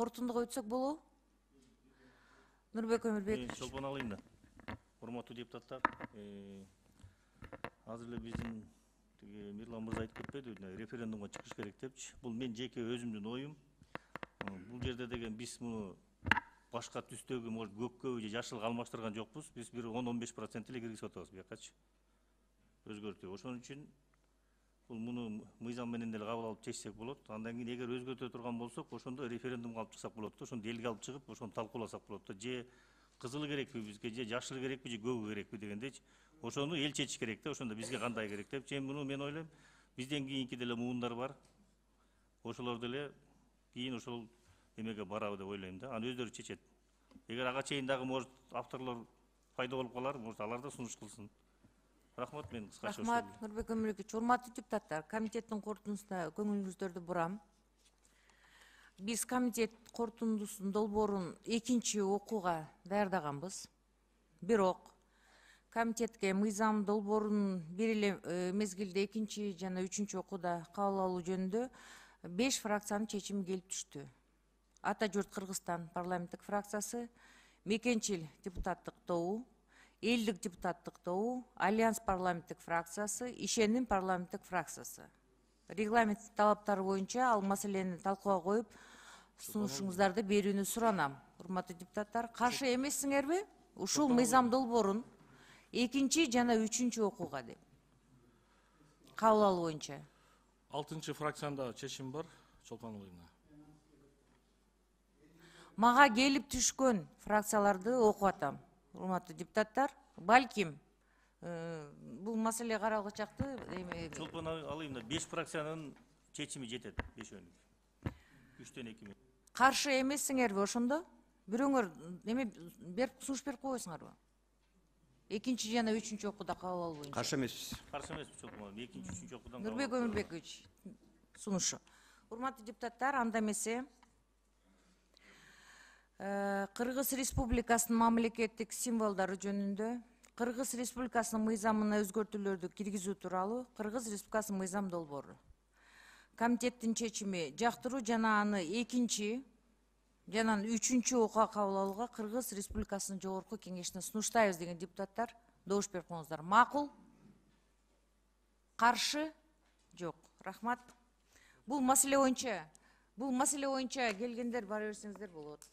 корутундуга өтсөк болобу? Нурбек Өмүрбекович. Чолпон алайын да. Урматтуу депутаттар, азыр эле биздин Мирлан мырза айтып кетпедиби, референдумга чыгыш керек депчи. Бул мен жеке өзүмдүн оюм. Бул жерде деген биз муну башка түстөгү, может, көккө же жашылга алмаштырган жокпуз. Биз бир 10-15% эле киргизип атабыз буякачы. Өзгөртүү. Ошон үчүн бул муну мыйзам менен деле кабыл алып чечсек болот. Андан кийин эгер өзгөртө турган болсок, ошондо референдумга алып чыксак болот да, ошону элге алып чыгып, ошону талкууласак болот да. Же кызыл керекпи бизге, же жашыл керекпи, же көгү керекпи дегендейчи. Ошону эл чечиш керек да, ошондо бизге кандай керек деп. Муну мен ойлойм, бизден кийинки деле муундар бар. Ошолор деле кийин ошол эмеге барабы деп ойлойм да. Аны өздөрү чечет. Эгер ага чейин дагы может авторлор пайда болуп калар, может алар да сунуш кылсын. Рахмат, мен кыскача. Рахмат, Нурбек Өмүрбекович. Урматтуу депутаттар, комитеттин корутундусуна көңүлүңүздөрдү бурам. Биз комитет корутундусунун долбоорун экинчи окууга даярдаганбыз. Бирок комитетке мыйзам долбоорун бир эле мезгилде экинчи жана үчүнчү окууда кабыл алуу жөнүндө 5 фракциянын чечими келип түштү. Ата журт Кыргызстан парламенттик фракциясы, Мекенчил депутаттык тобу, Элдик депутаттык тобу, Альянс парламенттик фракциясы, Ишеним парламенттик фракциясы. Регламент талаптары боюнча ал маселени талкууга коюп, сунушуңуздарды берүүнү суранам. Урматтуу депутаттар, каршы эмессиңерби? Ушул мыйзам долбоорун экинчи жана үчүнчү окууга деп. Кабыл алуу боюнча. 6 фракцияда чечим бар, Чолпон алайын. Мага келип түшкөн фракцияларды окуп атам. Урматтуу депутаттар, балким бул маселе каралгы чакты. Чолпон алайын да, 5 фракциянын чечими жетет, 5-өн. 3-төн 2. Каршы эмессиңерби ошондо? Бирөөңөр эме берип сунуш берип койбойсуңарбы? Экинчи жана үчүнчү окууда кабыл алуу боюнча. Каршы эмеспиз. Каршы эмеспиз, Чолпон. Экинчи, үчүнчү окуудан. Нурбек Өмүрбекович сунушу. Урматтуу депутаттар, анда эмесе Кыргыз Республикасынын мамлекеттик символдору жөнүндө Кыргыз Республикасынын мыйзамына өзгөртүүлөрдү киргизүү тууралуу Кыргыз Республикасынын мыйзам долбоору. Комитеттин чечими жактыруу жана аны экинчи жана үчүнчү окууга кабыл алууга Кыргыз Республикасынын жогорку кеңешине сунуштайбыз деген депутаттар добуш берип коюңуздар. Макул? Каршы? Жок. Рахмат. Бул маселе боюнча келгендер бара берсеңиздер болот.